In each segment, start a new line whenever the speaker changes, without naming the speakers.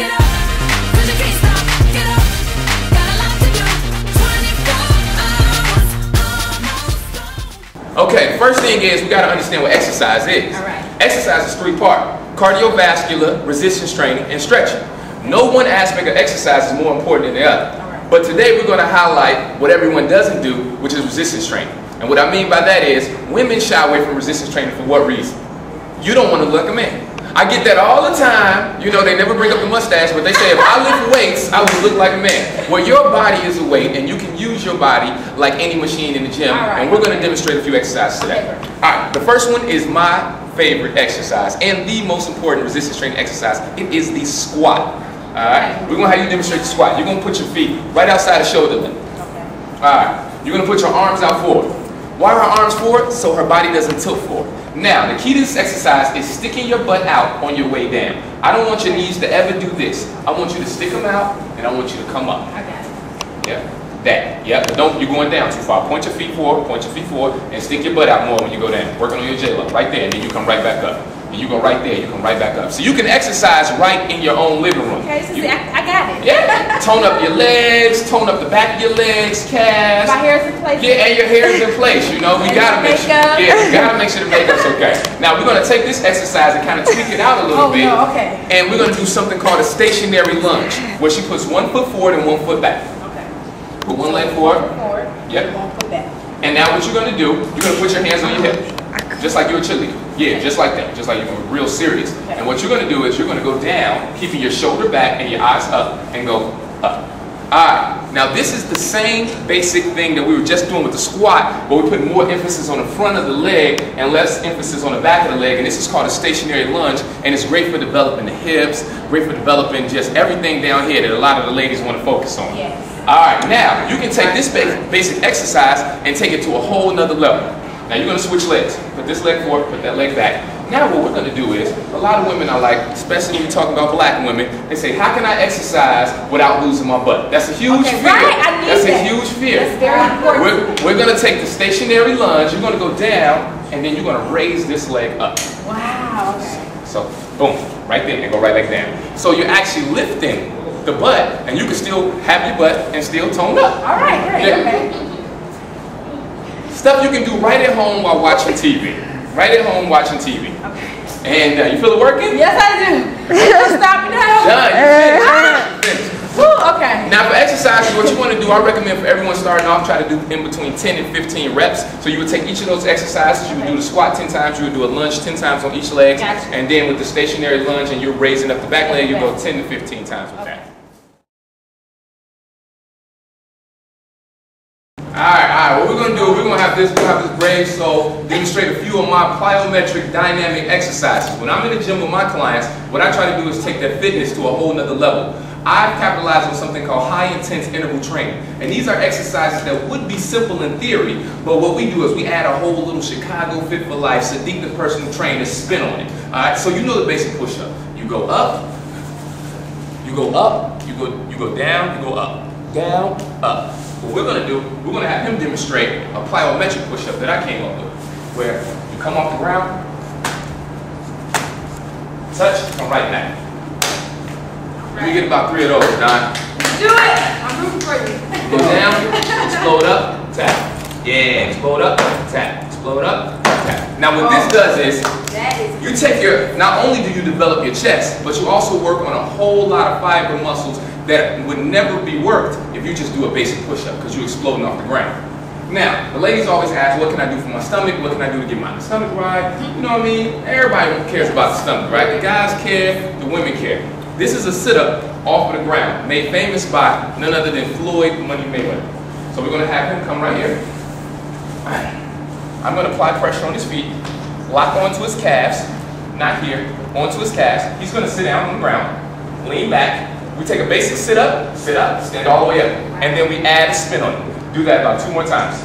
get up, 'cause you can't stop, get up, got a lot to do, 24 hours, almost gone.
Okay, first thing is we got to understand what exercise is.
All right.
Exercise is three-part: cardiovascular, resistance training, and stretching. No one aspect of exercise is more important than the other.
All right.
But today we're going to highlight what everyone doesn't do, which is resistance training. And what I mean by that is women shy away from resistance training for what reason? You don't want to look like a man. I get that all the time. You know, they never bring up the mustache, but they say if I lift weights, I will look like a man. Well, your body is a weight, and you can use your body like any machine in the gym.
Right.
And we're going to demonstrate a few exercises today. All right, the first one is my favorite exercise and the most important resistance training exercise. It is the squat. All right, we're going to have you demonstrate the squat. You're going to put your feet right outside the shoulder length. All right, you're going to put your arms out forward. Why are her arms forward? So her body doesn't tilt forward. Now, the key to this exercise is sticking your butt out on your way down. I don't want your knees to ever do this. I want you to stick them out, and I want you to come up.
I got it.
Yeah, that. Yeah, but don't, you're going down too far. Point your feet forward, and stick your butt out more when you go down. Working on your J-lo, right there, and then you come right back up. And you go right there, you come right back up. So you can exercise right in your own living room.
Okay, so I got it.
Yeah, tone up your legs, tone up the back of your legs, calves.
My hair's in place.
Yeah, and your hair is in place. You know, we gotta make sure. Yeah, we gotta make sure the makeup's okay. Now we're gonna take this exercise and kind of tweak it out a little bit.
Oh, no, okay.
And we're gonna do something called a stationary lunge, where she puts 1 foot forward and 1 foot back.
Okay.
Put one leg forward. Yep.
1 foot back.
And now what you're gonna do, you're gonna put your hands on your hip. Just like you're a cheerleader. Yeah, just like that. Just like you're real serious.
Okay.
And what you're going to do is you're going to go down, keeping your shoulder back and your eyes up, and go up. Alright, now this is the same basic thing that we were just doing with the squat, but we put more emphasis on the front of the leg and less emphasis on the back of the leg, and this is called a stationary lunge, and it's great for developing the hips, great for developing just everything down here that a lot of the ladies want to focus on.
Yes.
Alright, now you can take this basic exercise and take it to a whole nother level. Now you're going to switch legs. Put this leg forward, put that leg back. Now what we're going to do is, a lot of women are like, especially when you're talking about black women, they say, how can I exercise without losing my butt? That's a huge fear.
Right, I need
That's
that.
a huge fear.
That's very important.
We're going to take the stationary lunge, you're going to go down, and then you're going to raise this leg up.
Wow, okay.
So, boom, right there, and go right back down. So you're actually lifting the butt, and you can still have your butt and still tone up.
All right, great,
Yeah.
okay.
Stuff you can do right at home while watching TV. Right at home watching TV.
Okay.
And you feel it working?
Yes, I do. Stop it now.
Done. You finished.
Woo, okay.
Now for exercises, what you want to do, I recommend for everyone starting off, try to do in between 10 and 15 reps. So you would take each of those exercises, you would do the squat 10 times, you would do a lunge 10 times on each leg.
Gotcha.
And then with the stationary lunge and you're raising up the back leg, you go 10 to 15 times with that. Alright, what we're going to do, we're going to have this brave soul demonstrate a few of my plyometric dynamic exercises. When I'm in the gym with my clients, what I try to do is take their fitness to a whole nother level. I've capitalized on something called high intense interval training. And these are exercises that would be simple in theory, but what we do is we add a whole little Chicago Fit for Life, Siddiq the personal trainer spin on it. Alright, so you know the basic push-up. You go up, you go up, you go down, you go up, down, up. What we're going to do, we're going to have him demonstrate a plyometric push-up that I came up with, where you come off the ground, touch, come right back. We get about 3 of those, Don.
Do it. I'm rooting for you.
Go down, explode up, tap. Yeah, explode up, tap. Explode up, tap. Now what this does is, you take your, not only do you develop your chest, but you also work on a whole lot of fiber muscles that would never be worked if you just do a basic push-up because you're exploding off the ground. Now, the ladies always ask, what can I do for my stomach? What can I do to get my stomach right? You know what I mean? Everybody cares about the stomach, right? The guys care, the women care. This is a sit-up off of the ground, made famous by none other than Floyd Money Mayweather. So we're going to have him come right here. All right. I'm going to apply pressure on his feet, lock onto his calves, not here, onto his calves. He's going to sit down on the ground, lean back. We take a basic sit-up, stand all the way up, and then we add a spin on it. Do that about 2 more times.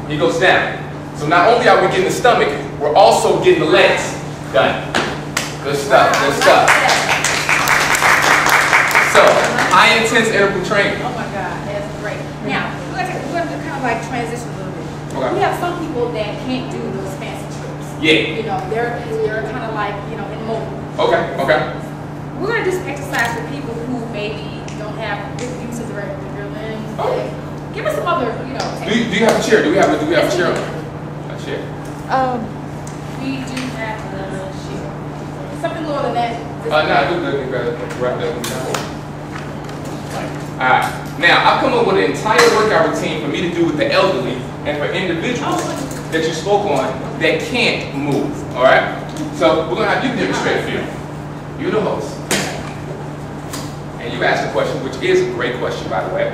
He goes down. So not only are we getting the stomach, we're also getting the legs. Done. Good stuff, good stuff. So, high intense interval training.
Oh my God, that's great. Now, we're going to kind of like transition a little bit.
Okay.
We have some people that can't do those fancy trips.
Yeah.
You know, they're kind of like, you know, immobile.
Okay, okay.
We're going to do some exercise for people who
you have a chair? Do we have a chair? A chair.
We do have a chair. Something lower than that.
No, do good. Alright. Now, I've come up with an entire workout routine for me to do with the elderly and for individuals that you spoke on that can't move. Alright? So, we're going to have you demonstrate for you. You're the host. And you asked a question, which is a great question, by the way.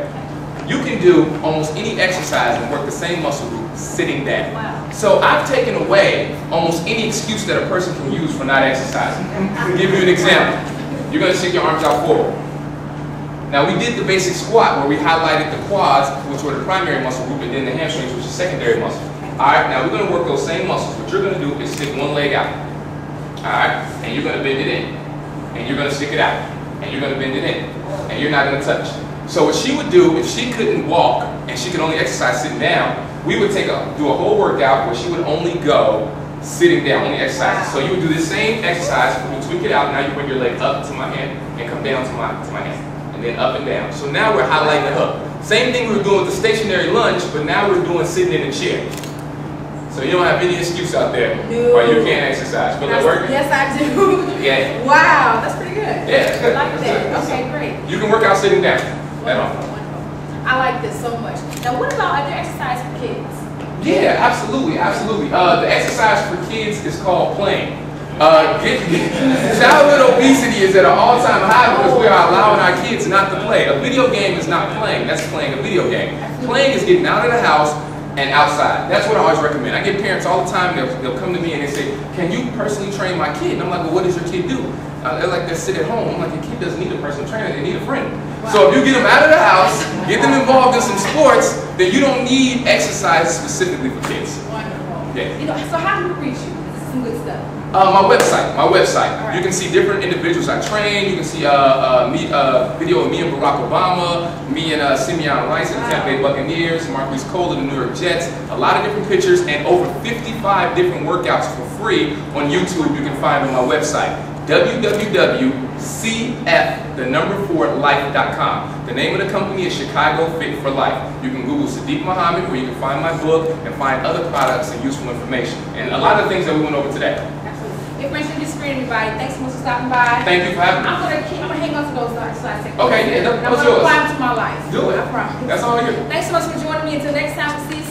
You can do almost any exercise and work the same muscle group sitting down.
Wow.
So I've taken away almost any excuse that a person can use for not exercising. To give you an example, you're going to stick your arms out forward. Now we did the basic squat where we highlighted the quads, which were the primary muscle group, and then the hamstrings, which is secondary muscle. Alright, now we're going to work those same muscles. What you're going to do is stick one leg out. Alright, and you're going to bend it in. And you're going to stick it out. And you're going to bend it in. And you're not going to touch. So what she would do, if she couldn't walk and she could only exercise sitting down, we would do a whole workout where she would only go sitting down, only exercises. So you would do the same exercise, we would tweak it out, now you bring your leg up to my hand and come down to my hand, and then up and down. So now we're highlighting the hook. Same thing we were doing with the stationary lunge, but now we're doing sitting in a chair. So you don't have any excuse out there why you can't exercise. Feel that working?
Yes, I do.
Yeah.
Wow, that's pretty good.
Yeah, it's good.
I like that. Okay, great.
You can work out sitting down.
Wonderful. I like this so much. Now, what about other exercise for kids?
Yeah, absolutely. The exercise for kids is called playing. Childhood obesity is at an all-time high because we are allowing our kids not to play. A video game is not playing. That's playing a video game. Playing is getting out of the house and outside. That's what I always recommend. I get parents all the time, they'll come to me and they say, can you personally train my kid? And I'm like, well, what does your kid do? They're like, they sit at home. I'm like, your kid doesn't need a personal trainer, they need a friend. Wow. So if you get them out of the house, get them involved in some sports, then you don't need exercise specifically for kids.
Wonderful.
Yeah.
You know, so how do we reach you? This is some good stuff.
My website.
Right.
You can see different individuals I train. You can see video of me and Barack Obama, me and Simeon Rice and the Tampa Bay Buccaneers, Marquise Cole of the New York Jets. A lot of different pictures and over 55 different workouts for free on YouTube you can find on my website. www.cf4life.com. The name of the company is Chicago Fit for Life. You can Google Siddiq Muhammad where you can find my book and find other products and useful information. And a lot of things that we went over today.
Hey, friends, you just screen everybody. Thanks so much for stopping by.
Thank you for having me.
I'm gonna hang on to those exercise techniques.
Okay, yeah,
I'm
that's
gonna
yours.
apply them to my life.
Do it.
I promise.
That's all you.
Thanks so much for joining me. Until next time, we'll see you